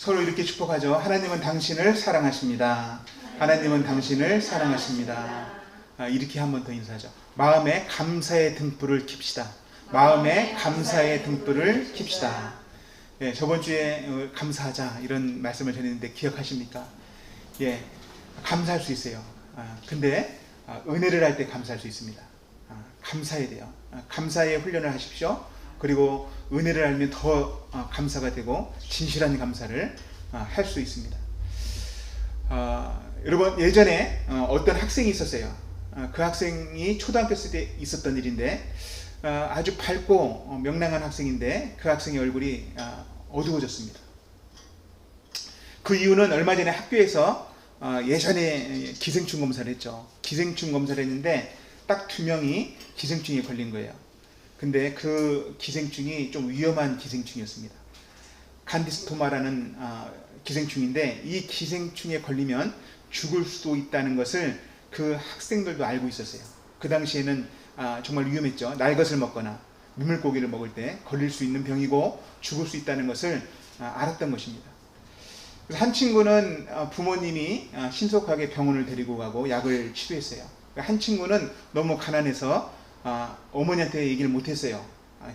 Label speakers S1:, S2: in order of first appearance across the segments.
S1: 서로 이렇게 축복하죠. 하나님은 당신을 사랑하십니다. 하나님은 당신을 사랑하십니다. 이렇게 한 번 더 인사하죠. 마음에 감사의 등불을 킵시다. 마음에 감사의 등불을 킵시다. 예, 저번 주에 감사하자 이런 말씀을 전했는데 기억하십니까? 예, 감사할 수 있어요. 근데 은혜를 할 때 감사할 수 있습니다. 감사해야 돼요. 감사의 훈련을 하십시오. 그리고 은혜를 알면 더 감사가 되고 진실한 감사를 할 수 있습니다. 여러분, 예전에 어떤 학생이 있었어요. 그 학생이 초등학교 때 있었던 일인데 아주 밝고 명랑한 학생인데 그 학생의 얼굴이 어두워졌습니다. 그 이유는 얼마 전에 학교에서 예전에 기생충 검사를 했죠. 기생충 검사를 했는데 딱 2명이 기생충에 걸린 거예요. 근데 그 기생충이 좀 위험한 기생충이었습니다. 간디스토마라는 기생충인데 이 기생충에 걸리면 죽을 수도 있다는 것을 그 학생들도 알고 있었어요. 그 당시에는 정말 위험했죠. 날것을 먹거나 민물고기를 먹을 때 걸릴 수 있는 병이고 죽을 수 있다는 것을 알았던 것입니다. 그래서 한 친구는 부모님이 신속하게 병원을 데리고 가고 약을 치료했어요. 한 친구는 너무 가난해서 어머니한테 얘기를 못했어요.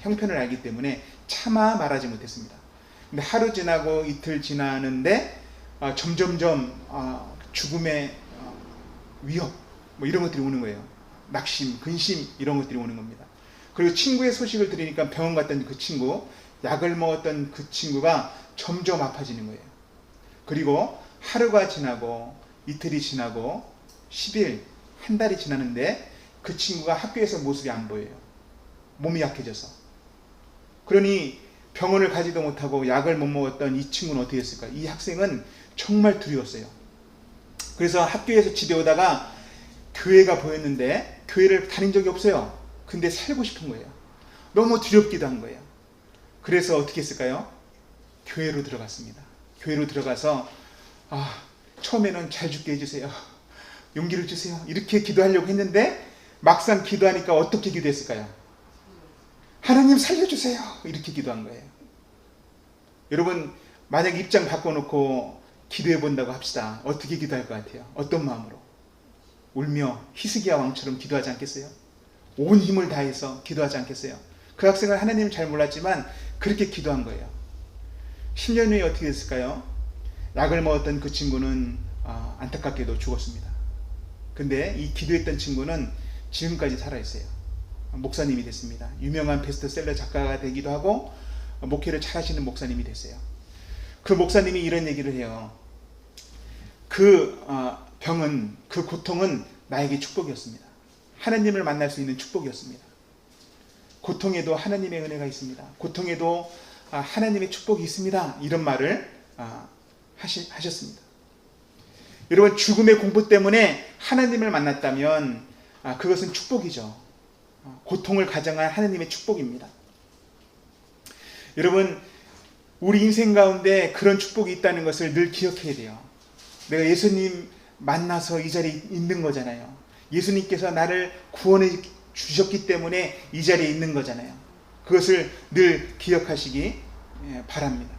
S1: 형편을 알기 때문에 차마 말하지 못했습니다. 근데 하루 지나고 이틀 지나는데 점점점 죽음의 위협 뭐 이런 것들이 오는 거예요. 낙심, 근심 이런 것들이 오는 겁니다. 그리고 친구의 소식을 들으니까 병원 갔던 그 친구, 약을 먹었던 그 친구가 점점 아파지는 거예요. 그리고 하루가 지나고 이틀이 지나고 10일, 한 달이 지나는데 그 친구가 학교에서 모습이 안 보여요. 몸이 약해져서. 그러니 병원을 가지도 못하고 약을 못 먹었던 이 친구는 어떻게 했을까? 이 학생은 정말 두려웠어요. 그래서 학교에서 집에 오다가 교회가 보였는데 교회를 다닌 적이 없어요. 근데 살고 싶은 거예요. 너무 두렵기도 한 거예요. 그래서 어떻게 했을까요? 교회로 들어갔습니다. 교회로 들어가서 처음에는 잘 죽게 해주세요. 용기를 주세요. 이렇게 기도하려고 했는데 막상 기도하니까 어떻게 기도했을까요? 하나님 살려주세요. 이렇게 기도한 거예요. 여러분, 만약 입장 바꿔놓고 기도해 본다고 합시다. 어떻게 기도할 것 같아요? 어떤 마음으로? 울며 히스기야 왕처럼 기도하지 않겠어요? 온 힘을 다해서 기도하지 않겠어요? 그 학생은 하나님을 잘 몰랐지만 그렇게 기도한 거예요. 10년 후에 어떻게 됐을까요? 약을 먹었던 그 친구는 안타깝게도 죽었습니다. 근데 이 기도했던 친구는 지금까지 살아있어요. 목사님이 됐습니다. 유명한 베스트셀러 작가가 되기도 하고 목회를 잘 하시는 목사님이 됐어요. 그 목사님이 이런 얘기를 해요. 그 병은, 그 고통은 나에게 축복이었습니다. 하나님을 만날 수 있는 축복이었습니다. 고통에도 하나님의 은혜가 있습니다. 고통에도 하나님의 축복이 있습니다. 이런 말을 하셨습니다. 여러분, 죽음의 공포 때문에 하나님을 만났다면 그것은 축복이죠. 고통을 가장한 하나님의 축복입니다. 여러분, 우리 인생 가운데 그런 축복이 있다는 것을 늘 기억해야 돼요. 내가 예수님 만나서 이 자리에 있는 거잖아요. 예수님께서 나를 구원해 주셨기 때문에 이 자리에 있는 거잖아요. 그것을 늘 기억하시기 바랍니다.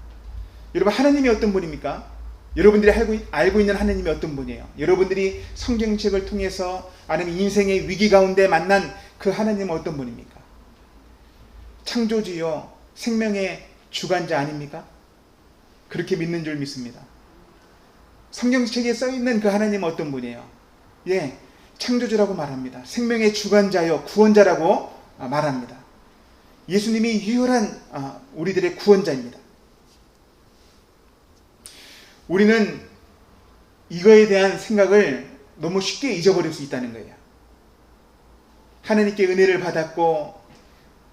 S1: 여러분, 하나님이 어떤 분입니까? 여러분들이 알고 있는 하나님이 어떤 분이에요? 여러분들이 성경책을 통해서 아니면 인생의 위기 가운데 만난 그 하나님은 어떤 분입니까? 창조주요, 생명의 주관자 아닙니까? 그렇게 믿는 줄 믿습니다. 성경책에 써있는 그 하나님은 어떤 분이에요? 예, 창조주라고 말합니다. 생명의 주관자요, 구원자라고 말합니다. 예수님이 유일한 우리들의 구원자입니다. 우리는 이거에 대한 생각을 너무 쉽게 잊어버릴 수 있다는 거예요. 하나님께 은혜를 받았고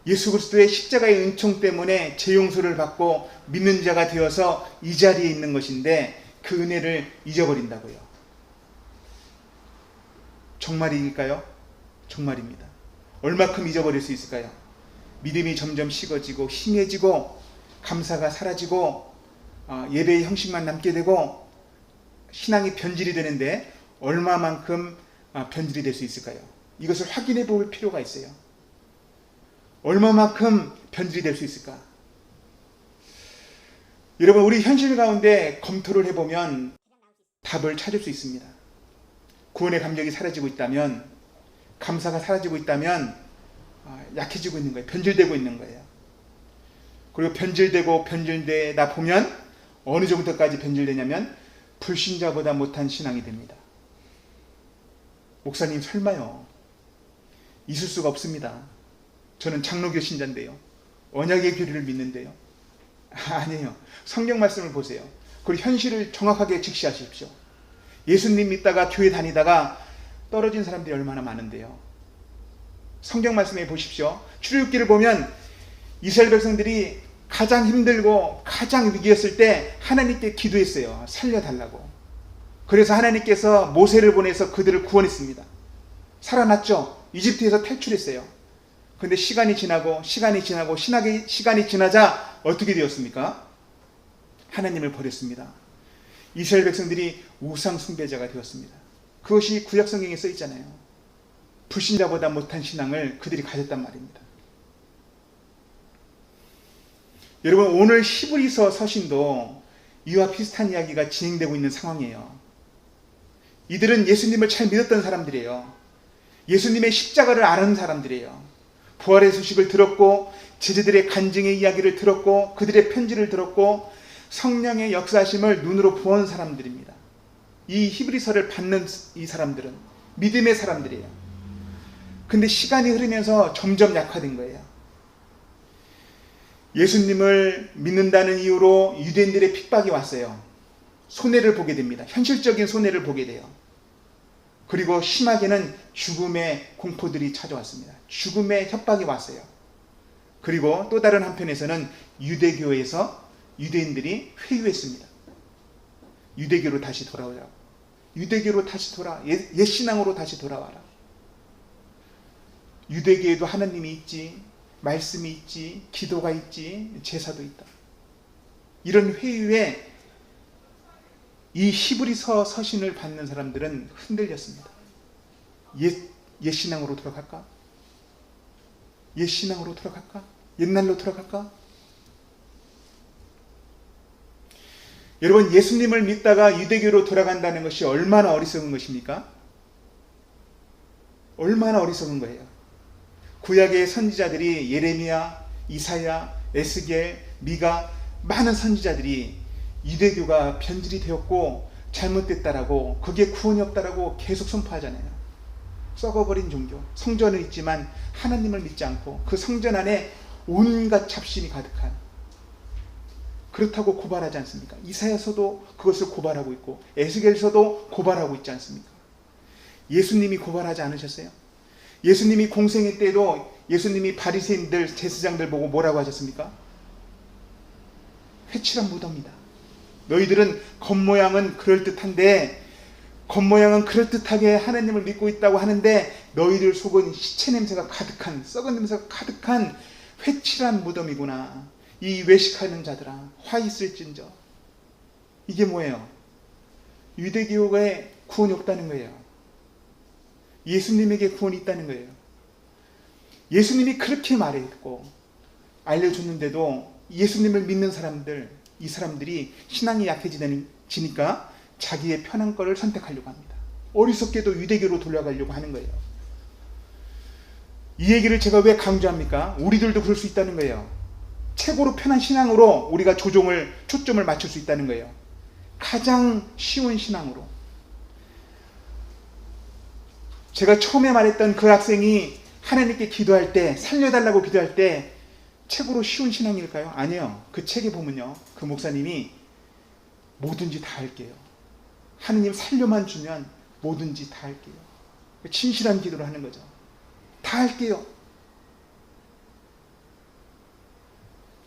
S1: 예수 그리스도의 십자가의 은총 때문에 죄 용서를 받고 믿는 자가 되어서 이 자리에 있는 것인데 그 은혜를 잊어버린다고요. 정말일까요? 정말입니다. 얼마큼 잊어버릴 수 있을까요? 믿음이 점점 식어지고 희미해지고 감사가 사라지고 예배의 형식만 남게 되고 신앙이 변질이 되는데 얼마만큼 변질이 될 수 있을까요? 이것을 확인해 볼 필요가 있어요. 얼마만큼 변질이 될 수 있을까? 여러분, 우리 현실 가운데 검토를 해보면 답을 찾을 수 있습니다. 구원의 감격이 사라지고 있다면, 감사가 사라지고 있다면 약해지고 있는 거예요. 변질되고 있는 거예요. 그리고 변질되다 보면 어느 정도까지 변질되냐면 불신자보다 못한 신앙이 됩니다. 목사님, 설마요? 있을 수가 없습니다. 저는 장로교 신자인데요. 언약의 교리를 믿는데요. 아니에요. 성경 말씀을 보세요. 그리고 현실을 정확하게 직시하십시오. 예수님 믿다가 교회 다니다가 떨어진 사람들이 얼마나 많은데요. 성경 말씀에 보십시오. 출애굽기를 보면 이스라엘 백성들이 가장 힘들고 가장 위기였을 때 하나님께 기도했어요. 살려달라고. 그래서 하나님께서 모세를 보내서 그들을 구원했습니다. 살아났죠. 이집트에서 탈출했어요. 그런데 시간이 지나고 시간이 지나자 어떻게 되었습니까? 하나님을 버렸습니다. 이스라엘 백성들이 우상 숭배자가 되었습니다. 그것이 구약 성경에 써 있잖아요. 불신자보다 못한 신앙을 그들이 가졌단 말입니다. 여러분, 오늘 히브리서 서신도 이와 비슷한 이야기가 진행되고 있는 상황이에요. 이들은 예수님을 잘 믿었던 사람들이에요. 예수님의 십자가를 아는 사람들이에요. 부활의 소식을 들었고 제자들의 간증의 이야기를 들었고 그들의 편지를 들었고 성령의 역사하심을 눈으로 보은 사람들입니다. 이 히브리서를 받는 이 사람들은 믿음의 사람들이에요. 근데 시간이 흐르면서 점점 약화된 거예요. 예수님을 믿는다는 이유로 유대인들의 핍박이 왔어요. 손해를 보게 됩니다. 현실적인 손해를 보게 돼요. 그리고 심하게는 죽음의 공포들이 찾아왔습니다. 죽음의 협박이 왔어요. 그리고 또 다른 한편에서는 유대교에서 유대인들이 회유했습니다. 유대교로 다시 돌아오자. 유대교로 다시 옛 신앙으로 다시 돌아와라. 유대교에도 하나님이 있지, 말씀이 있지, 기도가 있지, 제사도 있다. 이런 회유에 이 히브리서 서신을 받는 사람들은 흔들렸습니다. 옛 신앙으로 돌아갈까? 옛 신앙으로 돌아갈까? 옛날로 돌아갈까? 여러분, 예수님을 믿다가 유대교로 돌아간다는 것이 얼마나 어리석은 것입니까? 얼마나 어리석은 거예요. 구약의 선지자들이 예레미야, 이사야, 에스겔, 미가, 많은 선지자들이 유대교가 변질이 되었고 잘못됐다라고, 그게 구원이 없다라고 계속 선포하잖아요. 썩어버린 종교, 성전은 있지만 하나님을 믿지 않고 그 성전 안에 온갖 잡신이 가득한, 그렇다고 고발하지 않습니까? 이사야서도 그것을 고발하고 있고 에스겔서도 고발하고 있지 않습니까? 예수님이 고발하지 않으셨어요? 예수님이 공생의 때도 예수님이 바리새인들, 제사장들 보고 뭐라고 하셨습니까? 회칠한 무덤이다. 너희들은 겉모양은 그럴듯한데, 겉모양은 그럴듯하게 하나님을 믿고 있다고 하는데 너희들 속은 시체 냄새가 가득한, 썩은 냄새가 가득한 회칠한 무덤이구나. 이 외식하는 자들아, 화 있을진저. 이게 뭐예요? 유대교에 구원이 없다는 거예요. 예수님에게 구원이 있다는 거예요. 예수님이 그렇게 말했고 알려줬는데도 예수님을 믿는 사람들, 이 사람들이 신앙이 약해지니까 자기의 편한 거를 선택하려고 합니다. 어리석게도 유대교로 돌아가려고 하는 거예요. 이 얘기를 제가 왜 강조합니까? 우리들도 그럴 수 있다는 거예요. 최고로 편한 신앙으로 우리가 초점을 맞출 수 있다는 거예요. 가장 쉬운 신앙으로. 제가 처음에 말했던 그 학생이 하나님께 기도할 때, 살려달라고 기도할 때 최고로 쉬운 신앙일까요? 아니에요. 그 책에 보면요, 그 목사님이 뭐든지 다 할게요. 하느님 살려만 주면 뭐든지 다 할게요. 진실한 기도를 하는 거죠. 다 할게요.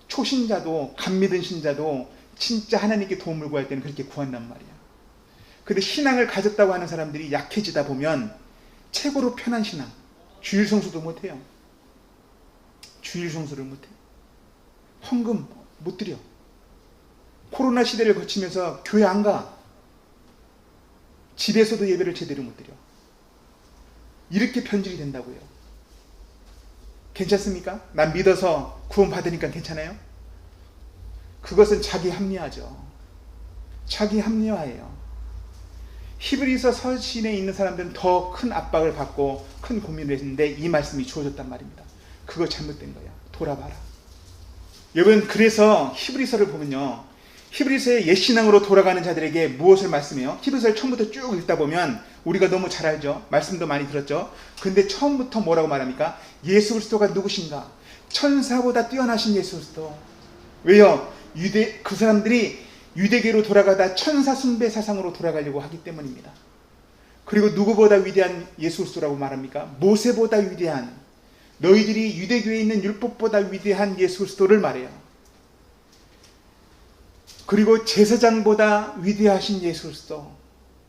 S1: 초신자도, 감믿은 신자도 진짜 하나님께 도움을 구할 때는 그렇게 구한단 말이야. 근데 신앙을 가졌다고 하는 사람들이 약해지다 보면 최고로 편한 신앙, 주일 성수도 못해요. 주일 성수를 못해. 헌금 못 드려. 코로나 시대를 거치면서 교회 안 가. 집에서도 예배를 제대로 못 드려. 이렇게 변질이 된다고요. 괜찮습니까? 난 믿어서 구원 받으니까 괜찮아요? 그것은 자기 합리화죠. 자기 합리화예요. 히브리서 서신에 있는 사람들은 더 큰 압박을 받고 큰 고민을 했는데 이 말씀이 주어졌단 말입니다. 그거 잘못된 거야. 돌아봐라. 여러분, 그래서 히브리서를 보면요, 히브리서의 옛신앙으로 돌아가는 자들에게 무엇을 말씀해요? 히브리서를 처음부터 쭉 읽다 보면 우리가 너무 잘 알죠. 말씀도 많이 들었죠. 근데 처음부터 뭐라고 말합니까? 예수 그리스도가 누구신가? 천사보다 뛰어나신 예수 그리스도. 왜요? 그 사람들이 유대교로 돌아가다 천사 숭배 사상으로 돌아가려고 하기 때문입니다. 그리고 누구보다 위대한 예수 그리스도라고 말합니까? 모세보다 위대한, 너희들이 유대교에 있는 율법보다 위대한 예수 그리스도를 말해요. 그리고 제사장보다 위대하신 예수 그리스도,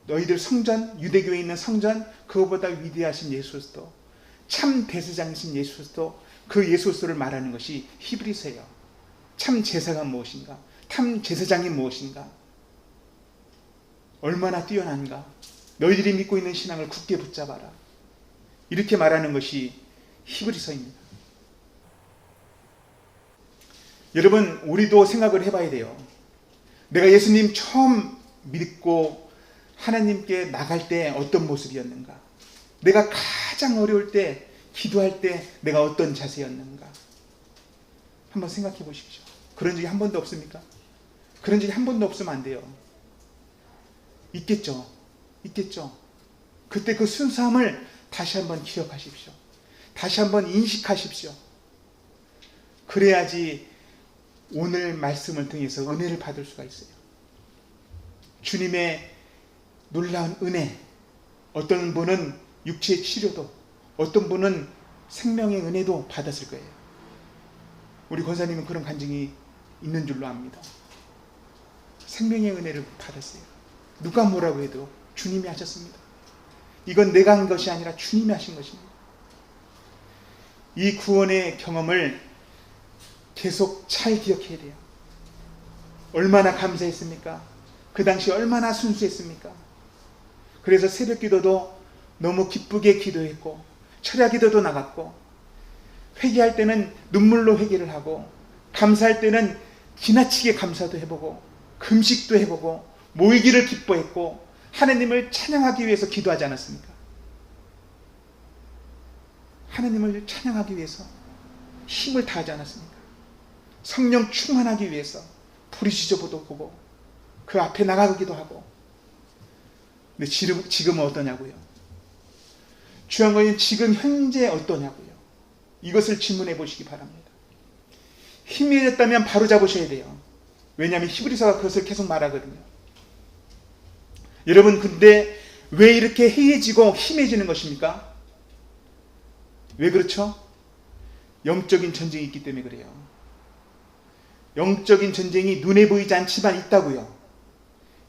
S1: 너희들 성전, 유대교에 있는 성전, 그거보다 위대하신 예수 그리스도, 참 대제사장이신 예수 그리스도, 그 예수 그리스도를 말하는 것이 히브리서예요. 참 제사가 무엇인가? 참 제사장이 무엇인가? 얼마나 뛰어난가? 너희들이 믿고 있는 신앙을 굳게 붙잡아라. 이렇게 말하는 것이 히브리서입니다. 여러분, 우리도 생각을 해봐야 돼요. 내가 예수님 처음 믿고 하나님께 나갈 때 어떤 모습이었는가? 내가 가장 어려울 때, 기도할 때 내가 어떤 자세였는가? 한번 생각해 보십시오. 그런 적이 한 번도 없습니까? 그런 적이 한 번도 없으면 안 돼요. 있겠죠. 있겠죠. 그때 그 순수함을 다시 한번 기억하십시오. 다시 한번 인식하십시오. 그래야지 오늘 말씀을 통해서 은혜를 받을 수가 있어요. 주님의 놀라운 은혜, 어떤 분은 육체의 치료도, 어떤 분은 생명의 은혜도 받았을 거예요. 우리 권사님은 그런 간증이 있는 줄로 압니다. 생명의 은혜를 받았어요. 누가 뭐라고 해도 주님이 하셨습니다. 이건 내가 한 것이 아니라 주님이 하신 것입니다. 이 구원의 경험을 계속 잘 기억해야 돼요. 얼마나 감사했습니까? 그 당시 얼마나 순수했습니까? 그래서 새벽 기도도 너무 기쁘게 기도했고, 철야 기도도 나갔고, 회개할 때는 눈물로 회개를 하고, 감사할 때는 지나치게 감사도 해보고, 금식도 해보고, 모이기를 기뻐했고, 하나님을 찬양하기 위해서 기도하지 않았습니까? 하나님을 찬양하기 위해서 힘을 다하지 않았습니까? 성령 충만하기 위해서 부르짖어보도 보고 그 앞에 나가기도 하고. 근데 지금은 어떠냐고요? 중요한 것은 지금 현재 어떠냐고요? 이것을 질문해 보시기 바랍니다. 희미해졌다면 바로 잡으셔야 돼요. 왜냐하면 히브리서가 그것을 계속 말하거든요. 여러분, 근데 왜 이렇게 해해지고 희미해지는 것입니까? 왜 그렇죠? 영적인 전쟁이 있기 때문에 그래요. 영적인 전쟁이 눈에 보이지 않지만 있다고요.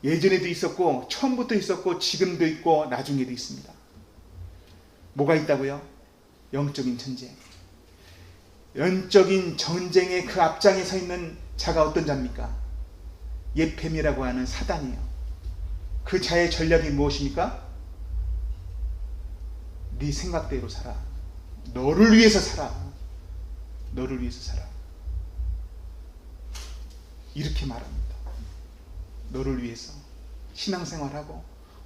S1: 예전에도 있었고, 처음부터 있었고, 지금도 있고, 나중에도 있습니다. 뭐가 있다고요? 영적인 전쟁. 영적인 전쟁의 그 앞장에 서 있는 자가 어떤 자입니까? 예뱀이라고 하는 사단이에요. 그 자의 전략이 무엇입니까? 네 생각대로 살아. 너를 위해서 살아. 너를 위해서 살아. 이렇게 말합니다. 너를 위해서 신앙생활하고,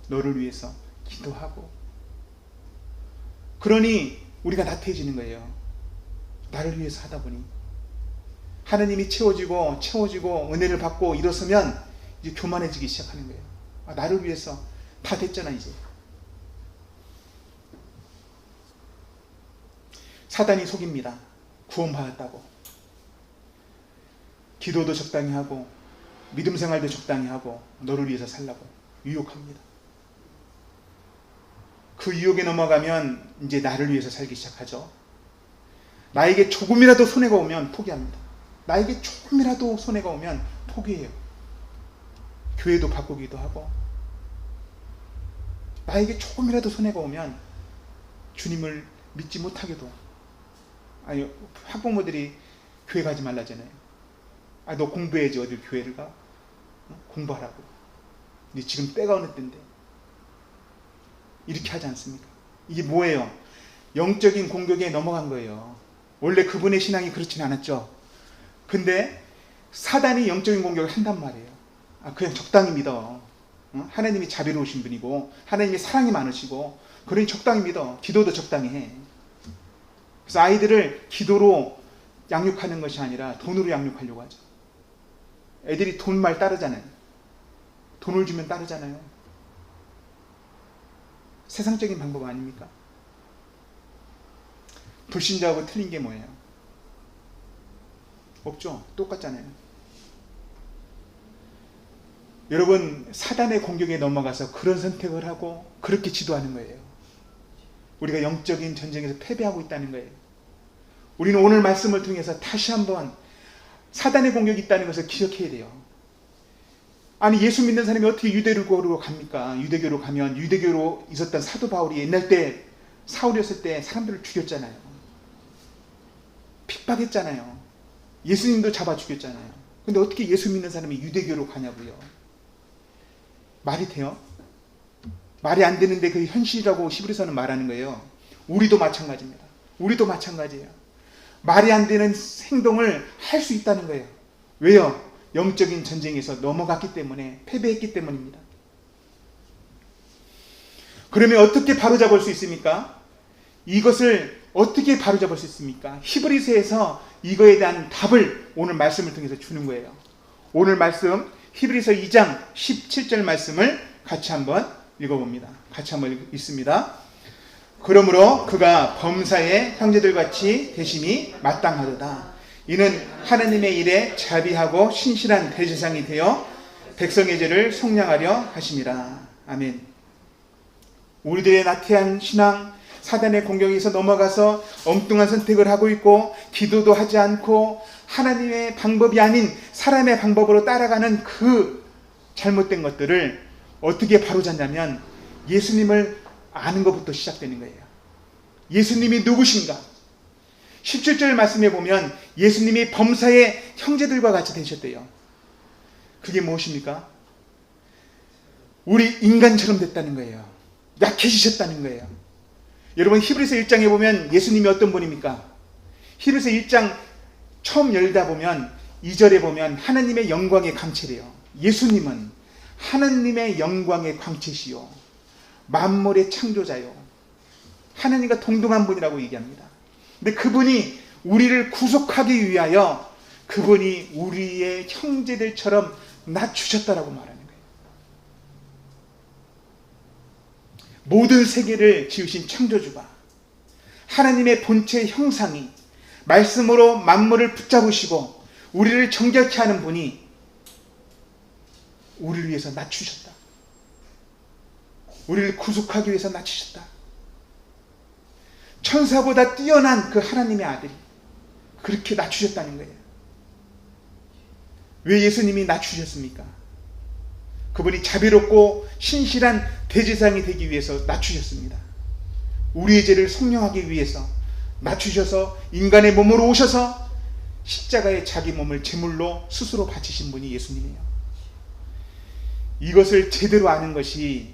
S1: 너를 위해서 기도하고. 그러니 우리가 나태해지는 거예요. 나를 위해서 하다 보니 하나님이 채워지고 은혜를 받고 일어서면 이제 교만해지기 시작하는 거예요. 나를 위해서 다 됐잖아 이제. 사단이 속입니다. 구원받았다고. 기도도 적당히 하고 믿음 생활도 적당히 하고 너를 위해서 살라고 유혹합니다. 그 유혹에 넘어가면 이제 나를 위해서 살기 시작하죠. 나에게 조금이라도 손해가 오면 포기합니다. 나에게 조금이라도 손해가 오면 포기해요. 교회도 바꾸기도 하고, 나에게 조금이라도 손해가 오면 주님을 믿지 못하게도. 아니, 학부모들이 교회 가지 말라잖아요. 너 공부해야지 어딜 교회를 가? 공부하라고. 근데 지금 때가 어느 때인데 이렇게 하지 않습니까? 이게 뭐예요? 영적인 공격에 넘어간 거예요. 원래 그분의 신앙이 그렇진 않았죠. 근데 사단이 영적인 공격을 한단 말이에요. 그냥 적당히 믿어. 하나님이 자비로우신 분이고 하나님이 사랑이 많으시고 그러니 적당히 믿어. 기도도 적당히 해. 그래서 아이들을 기도로 양육하는 것이 아니라 돈으로 양육하려고 하죠. 애들이 돈 말 따르잖아요. 돈을 주면 따르잖아요. 세상적인 방법 아닙니까? 불신자하고 틀린 게 뭐예요? 없죠. 똑같잖아요. 여러분, 사단의 공격에 넘어가서 그런 선택을 하고 그렇게 지도하는 거예요. 우리가 영적인 전쟁에서 패배하고 있다는 거예요. 우리는 오늘 말씀을 통해서 다시 한번 사단의 공격이 있다는 것을 기억해야 돼요. 아니, 예수 믿는 사람이 어떻게 유대교로 갑니까? 유대교로 가면 유대교로 있었던 사도 바울이 옛날 때 사울이었을 때 사람들을 죽였잖아요. 핍박했잖아요. 예수님도 잡아 죽였잖아요. 근데 어떻게 예수 믿는 사람이 유대교로 가냐고요? 말이 돼요? 말이 안 되는데 그 현실이라고 히브리서는 말하는 거예요. 우리도 마찬가지입니다. 우리도 마찬가지예요. 말이 안 되는 행동을 할 수 있다는 거예요. 왜요? 영적인 전쟁에서 넘어갔기 때문에, 패배했기 때문입니다. 그러면 어떻게 바로잡을 수 있습니까? 이것을 어떻게 바로잡을 수 있습니까? 히브리서에서 이거에 대한 답을 오늘 말씀을 통해서 주는 거예요. 오늘 말씀 히브리서 2장 17절 말씀을 같이 한번 읽어봅니다. 같이 한번 읽습니다. 그러므로 그가 범사의 형제들같이 되심이 마땅하도다. 이는 하나님의 일에 자비하고 신실한 대제사장이 되어 백성의 죄를 속량하려 하심이라. 아멘. 우리들의 나태한 신앙, 사단의 공격에서 넘어가서 엉뚱한 선택을 하고 있고 기도도 하지 않고 하나님의 방법이 아닌 사람의 방법으로 따라가는 그 잘못된 것들을 어떻게 바로잡냐면 예수님을 아는 것부터 시작되는 거예요. 예수님이 누구신가? 17절 말씀에 보면 예수님이 범사의 형제들과 같이 되셨대요. 그게 무엇입니까? 우리 인간처럼 됐다는 거예요. 약해지셨다는 거예요. 여러분, 히브리서 1장에 보면 예수님이 어떤 분입니까? 히브리서 1장 처음 열다 보면 2절에 보면 하나님의 영광의 광채래요. 예수님은 하나님의 영광의 광채시요 만물의 창조자요 하나님과 동등한 분이라고 얘기합니다. 근데 그분이 우리를 구속하기 위하여 그분이 우리의 형제들처럼 낮추셨다라고 말하는 거예요. 모든 세계를 지으신 창조주가 하나님의 본체 형상이 말씀으로 만물을 붙잡으시고 우리를 정결케 하는 분이 우리를 위해서 낮추셨다. 우리를 구속하기 위해서 낮추셨다. 천사보다 뛰어난 그 하나님의 아들이 그렇게 낮추셨다는 거예요. 왜 예수님이 낮추셨습니까? 그분이 자비롭고 신실한 대제사장이 되기 위해서 낮추셨습니다. 우리의 죄를 속량하기 위해서 낮추셔서 인간의 몸으로 오셔서 십자가에 자기 몸을 제물로 스스로 바치신 분이 예수님이에요. 이것을 제대로 아는 것이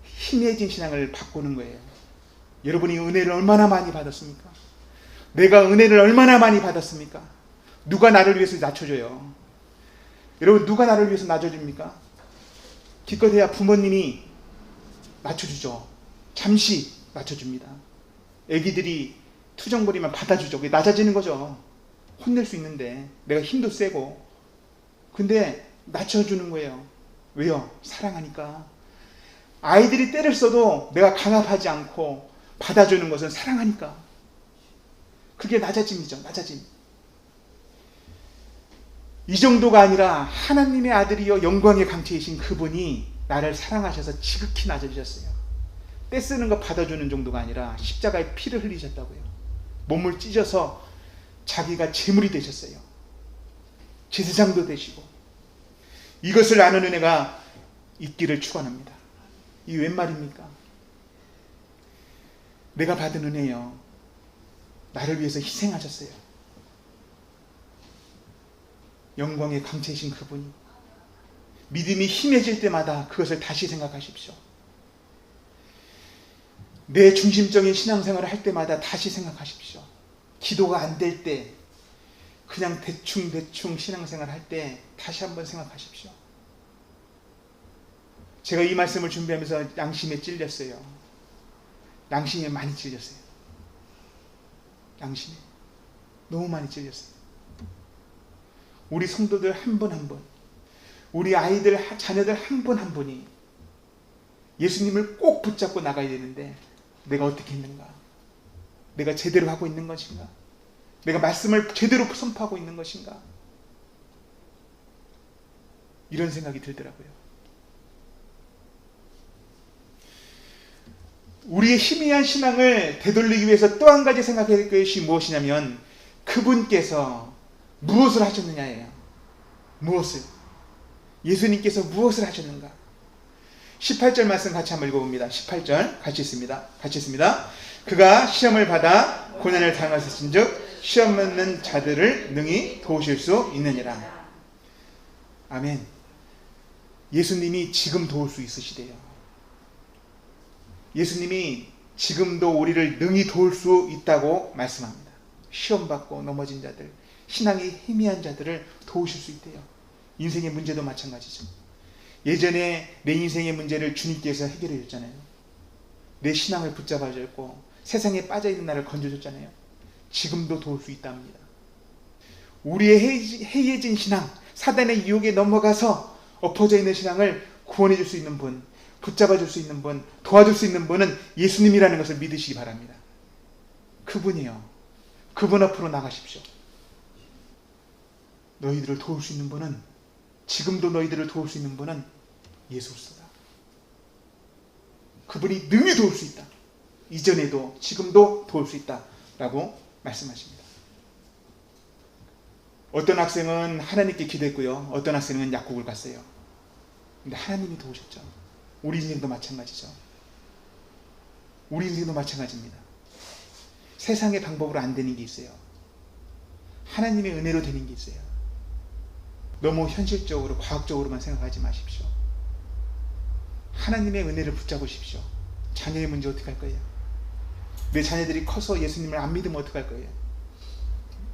S1: 힘해진 신앙을 바꾸는 거예요. 여러분이 은혜를 얼마나 많이 받았습니까? 내가 은혜를 얼마나 많이 받았습니까? 누가 나를 위해서 낮춰줘요? 여러분, 누가 나를 위해서 낮춰줍니까? 기껏해야 부모님이 낮춰주죠. 잠시 낮춰줍니다. 애기들이 투정 부리면 받아주죠. 그게 낮아지는 거죠. 혼낼 수 있는데 내가 힘도 세고 근데 낮춰주는 거예요. 왜요? 사랑하니까. 아이들이 때를 써도 내가 강압하지 않고 받아주는 것은 사랑하니까. 그게 낮아짐이죠. 낮아짐. 이 정도가 아니라 하나님의 아들이여 영광의 강체이신 그분이 나를 사랑하셔서 지극히 낮아주셨어요. 때 쓰는 거 받아주는 정도가 아니라 십자가에 피를 흘리셨다고요. 몸을 찢어서 자기가 제물이 되셨어요. 제사장도 되시고. 이것을 아는 은혜가 있기를 축원합니다. 이게 웬 말입니까? 내가 받은 은혜요. 나를 위해서 희생하셨어요. 영광의 강체이신 그분이. 믿음이 힘해질 때마다 그것을 다시 생각하십시오. 내 중심적인 신앙생활을 할 때마다 다시 생각하십시오. 기도가 안 될 때, 그냥 대충 신앙생활 할 때 다시 한번 생각하십시오. 제가 이 말씀을 준비하면서 양심에 찔렸어요. 양심에 많이 찔렸어요. 양심에 너무 많이 찔렸어요. 우리 성도들 한 분 한 분, 우리 아이들, 자녀들 한 분 한 분이 예수님을 꼭 붙잡고 나가야 되는데 내가 어떻게 했는가? 내가 제대로 하고 있는 것인가? 내가 말씀을 제대로 선포하고 있는 것인가? 이런 생각이 들더라고요. 우리의 희미한 신앙을 되돌리기 위해서 또 한 가지 생각해야 될 것이 무엇이냐면 그분께서 무엇을 하셨느냐예요. 무엇을? 예수님께서 무엇을 하셨는가? 18절 말씀 같이 한번 읽어봅니다. 18절 같이 있습니다. 그가 시험을 받아 고난을 당하셨은 즉 시험 받는 자들을 능히 도우실 수 있느니라. 아멘. 예수님이 지금 도울 수 있으시대요. 예수님이 지금도 우리를 능히 도울 수 있다고 말씀합니다. 시험 받고 넘어진 자들, 신앙이 희미한 자들을 도우실 수 있대요. 인생의 문제도 마찬가지죠. 예전에 내 인생의 문제를 주님께서 해결해 줬잖아요. 내 신앙을 붙잡아 줬고 세상에 빠져있는 나를 건져줬잖아요. 지금도 도울 수 있답니다. 우리의 해이해진 신앙, 사단의 유혹에 넘어가서 엎어져 있는 신앙을 구원해 줄 수 있는 분, 붙잡아 줄 수 있는 분, 도와줄 수 있는 분은 예수님이라는 것을 믿으시기 바랍니다. 그분이요. 그분 앞으로 나가십시오. 너희들을 도울 수 있는 분은, 지금도 너희들을 도울 수 있는 분은 예수로서다. 그분이 능히 도울 수 있다. 이전에도 지금도 도울 수 있다 라고 말씀하십니다. 어떤 학생은 하나님께 기도했고요, 어떤 학생은 약국을 갔어요. 근데 하나님이 도우셨죠. 우리 인생도 마찬가지죠. 우리 인생도 마찬가지입니다. 세상의 방법으로 안 되는 게 있어요. 하나님의 은혜로 되는 게 있어요. 너무 현실적으로 과학적으로만 생각하지 마십시오. 하나님의 은혜를 붙잡으십시오. 자녀의 문제 어떻게 할 거예요? 내 자녀들이 커서 예수님을 안 믿으면 어떻게 할 거예요?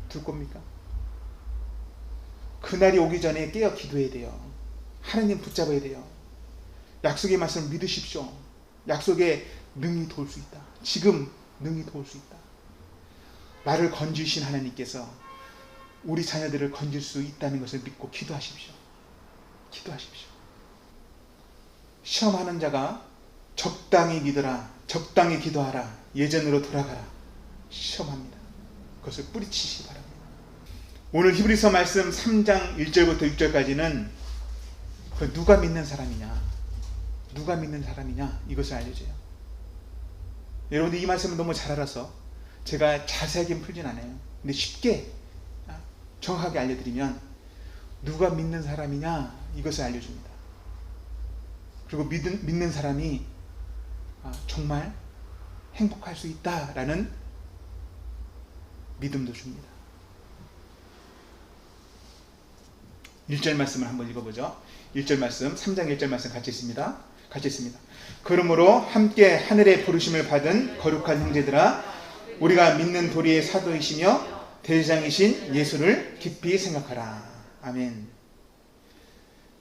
S1: 둘 겁니까? 그날이 오기 전에 깨어 기도해야 돼요. 하나님 붙잡아야 돼요. 약속의 말씀을 믿으십시오. 약속에 능히 도울 수 있다. 지금 능히 도울 수 있다. 나를 건지신 하나님께서 우리 자녀들을 건질 수 있다는 것을 믿고 기도하십시오. 기도하십시오. 시험하는 자가 적당히 믿어라, 적당히 기도하라, 예전으로 돌아가라. 시험합니다. 그것을 뿌리치시기 바랍니다. 오늘 히브리서 말씀 3장 1절부터 6절까지는 누가 믿는 사람이냐, 누가 믿는 사람이냐 이것을 알려줘요. 여러분들 이 말씀을 너무 잘 알아서 제가 자세하게 풀진 않아요. 근데 쉽게 정확하게 알려드리면 누가 믿는 사람이냐 이것을 알려줍니다. 그리고 믿는 사람이 정말 행복할 수 있다라는 믿음도 줍니다. 1절 말씀을 한번 읽어보죠. 1절 말씀, 3장 1절 말씀 같이 있습니다. 그러므로 함께 하늘의 부르심을 받은 거룩한 형제들아, 우리가 믿는 도리의 사도이시며 대장이신 예수를 깊이 생각하라. 아멘.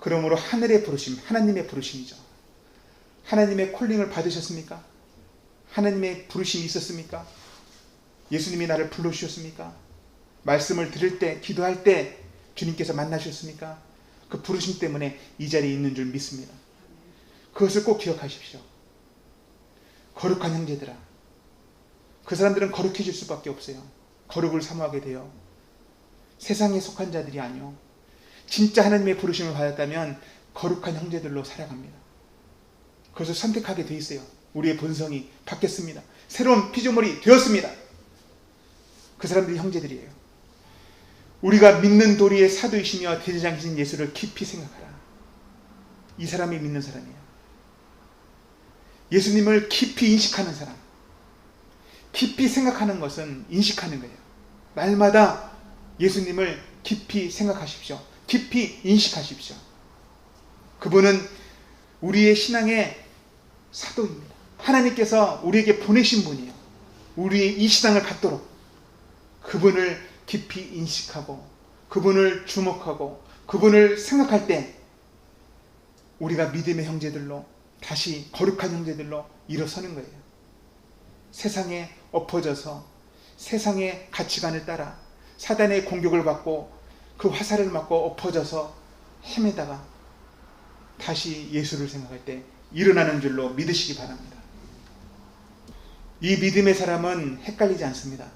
S1: 그러므로 하늘의 부르심, 하나님의 부르심이죠. 하나님의 콜링을 받으셨습니까? 하나님의 부르심이 있었습니까? 예수님이 나를 불러주셨습니까? 말씀을 들을 때, 기도할 때 주님께서 만나셨습니까? 그 부르심 때문에 이 자리에 있는 줄 믿습니다. 그것을 꼭 기억하십시오. 거룩한 형제들아, 그 사람들은 거룩해질 수밖에 없어요. 거룩을 사모하게 돼요. 세상에 속한 자들이 아니요, 진짜 하나님의 부르심을 받았다면 거룩한 형제들로 살아갑니다. 그것을 선택하게 돼 있어요. 우리의 본성이 바뀌었습니다. 새로운 피조물이 되었습니다. 그 사람들이 형제들이에요. 우리가 믿는 도리의 사도이시며 대제장이신 예수를 깊이 생각하라. 이 사람이 믿는 사람이에요. 예수님을 깊이 인식하는 사람. 깊이 생각하는 것은 인식하는 거예요. 날마다 예수님을 깊이 생각하십시오. 깊이 인식하십시오. 그분은 우리의 신앙의 사도입니다. 하나님께서 우리에게 보내신 분이에요. 우리의 이 신앙을 갖도록 그분을 깊이 인식하고 그분을 주목하고 그분을 생각할 때 우리가 믿음의 형제들로 다시 거룩한 형제들로 일어서는 거예요. 세상에 엎어져서 세상의 가치관을 따라 사단의 공격을 받고 그 화살을 맞고 엎어져서 헤매다가 다시 예수를 생각할 때 일어나는 줄로 믿으시기 바랍니다. 이 믿음의 사람은 헷갈리지 않습니다.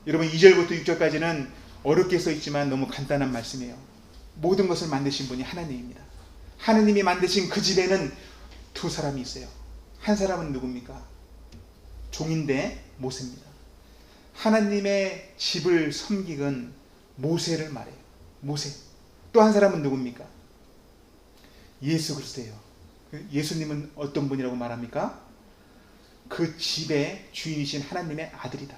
S1: 여러분 2절부터 6절까지는 어렵게 써 있지만 너무 간단한 말씀이에요. 모든 것을 만드신 분이 하나님입니다. 하나님이 만드신 그 집에는 두 사람이 있어요. 한 사람은 누굽니까? 종인데 모세입니다. 하나님의 집을 섬기건 모세를 말해요. 모세. 또 한 사람은 누굽니까? 예수 그리스도예요. 예수님은 어떤 분이라고 말합니까? 그 집의 주인이신 하나님의 아들이다.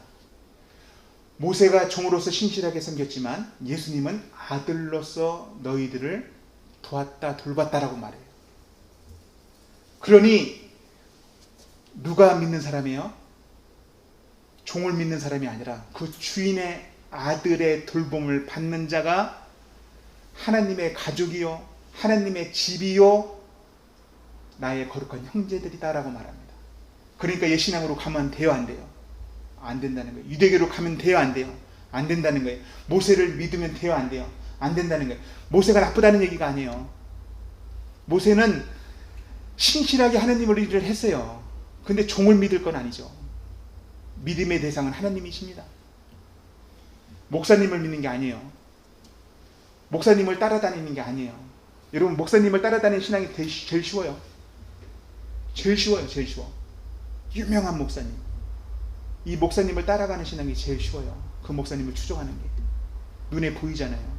S1: 모세가 종으로서 신실하게 섬겼지만 예수님은 아들로서 너희들을 도왔다 돌봤다라고 말해요. 그러니 누가 믿는 사람이에요? 종을 믿는 사람이 아니라 그 주인의 아들의 돌봄을 받는 자가 하나님의 가족이요 하나님의 집이요 나의 거룩한 형제들이다라고 말합니다. 그러니까 옛신앙으로 가면 돼요 안 돼요? 안 된다는 거예요. 유대교로 가면 돼요 안 돼요? 안 된다는 거예요. 모세를 믿으면 돼요 안 돼요? 안 된다는 거예요. 모세가 나쁘다는 얘기가 아니에요. 모세는 신실하게 하나님을 일을 했어요. 근데 종을 믿을 건 아니죠. 믿음의 대상은 하나님이십니다. 목사님을 믿는 게 아니에요. 목사님을 따라다니는 게 아니에요. 여러분 목사님을 따라다니는 신앙이 제일 쉬워요. 제일 쉬워요. 제일 쉬워. 유명한 목사님. 이 목사님을 따라가는 신앙이 제일 쉬워요. 그 목사님을 추종하는 게. 눈에 보이잖아요.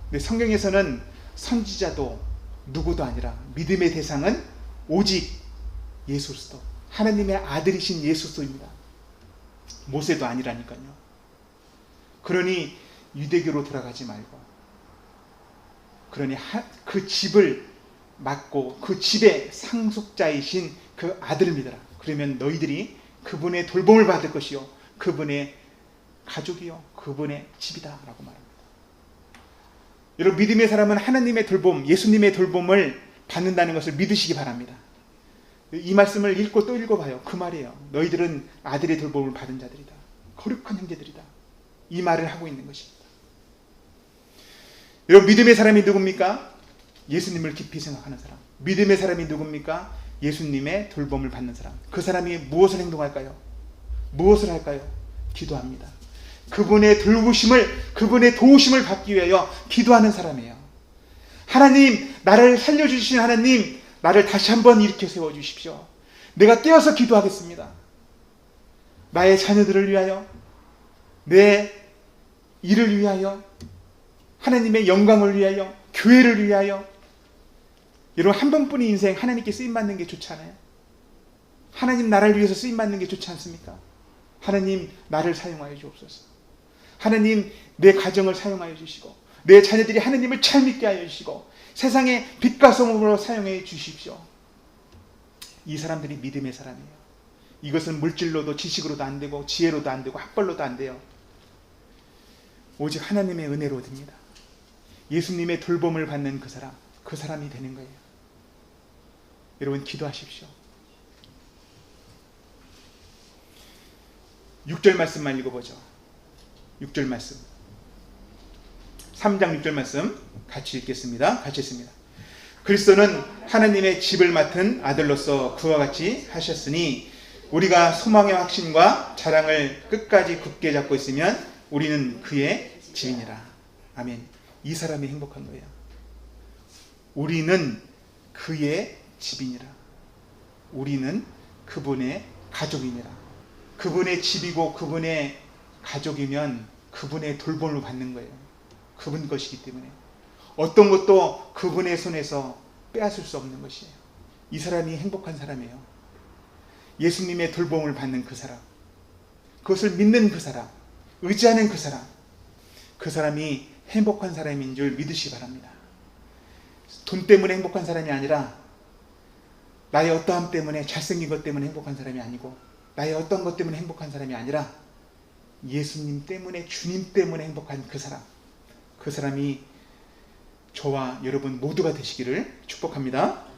S1: 근데 성경에서는 선지자도 누구도 아니라 믿음의 대상은 오직 예수 그리스도. 하나님의 아들이신 예수 그리스도입니다. 모세도 아니라니까요. 그러니 유대교로 돌아가지 말고 그러니 그 집을 맡고 그 집의 상속자이신 그 아들을 믿어라. 그러면 너희들이 그분의 돌봄을 받을 것이요 그분의 가족이요 그분의 집이다 라고 말합니다. 여러분 믿음의 사람은 하나님의 돌봄 예수님의 돌봄을 받는다는 것을 믿으시기 바랍니다. 이 말씀을 읽고 또 읽어봐요. 그 말이에요. 너희들은 아들의 돌봄을 받은 자들이다. 거룩한 형제들이다. 이 말을 하고 있는 것입니다. 여러분 믿음의 사람이 누굽니까? 예수님을 깊이 생각하는 사람. 믿음의 사람이 누굽니까? 예수님의 돌봄을 받는 사람. 그 사람이 무엇을 행동할까요? 무엇을 할까요? 기도합니다. 그분의 돌보심을 그분의 도우심을 받기 위하여 기도하는 사람이에요. 하나님 나를 살려주신 하나님 나를 다시 한번 일으켜 세워주십시오. 내가 깨어서 기도하겠습니다. 나의 자녀들을 위하여 내 일을 위하여 하나님의 영광을 위하여 교회를 위하여. 여러분 한 번뿐인 인생 하나님께 쓰임받는 게 좋지 않아요? 하나님 나라를 위해서 쓰임받는 게 좋지 않습니까? 하나님 나를 사용하여 주옵소서. 하나님 내 가정을 사용하여 주시고 내 자녀들이 하나님을 잘 믿게 하여 주시고 세상에 빛과 소금으로 사용해 주십시오. 이 사람들이 믿음의 사람이에요. 이것은 물질로도 지식으로도 안 되고 지혜로도 안 되고 학벌로도 안 돼요. 오직 하나님의 은혜로 됩니다. 예수님의 돌봄을 받는 그 사람이 되는 거예요. 여러분 기도하십시오. 6절 말씀만 읽어보죠. 6절 말씀 3장 6절 말씀 같이 읽겠습니다. 같이 읽습니다. 그리스도는 하나님의 집을 맡은 아들로서 그와 같이 하셨으니 우리가 소망의 확신과 자랑을 끝까지 굳게 잡고 있으면 우리는 그의 집이니라. 아멘. 이 사람이 행복한 거예요. 우리는 그의 집이니라. 우리는 그분의 가족이니라. 그분의 집이고 그분의 가족이면 그분의 돌봄을 받는 거예요. 그분 것이기 때문에 어떤 것도 그분의 손에서 빼앗을 수 없는 것이에요. 이 사람이 행복한 사람이에요. 예수님의 돌봄을 받는 그 사람, 그것을 믿는 그 사람, 의지하는 그 사람이 행복한 사람인 줄 믿으시기 바랍니다. 돈 때문에 행복한 사람이 아니라 나의 어떠함 때문에 잘생긴 것 때문에 행복한 사람이 아니고 나의 어떤 것 때문에 행복한 사람이 아니라 예수님 때문에, 주님 때문에 행복한 그 사람, 그 사람이 저와 여러분 모두가 되시기를 축복합니다.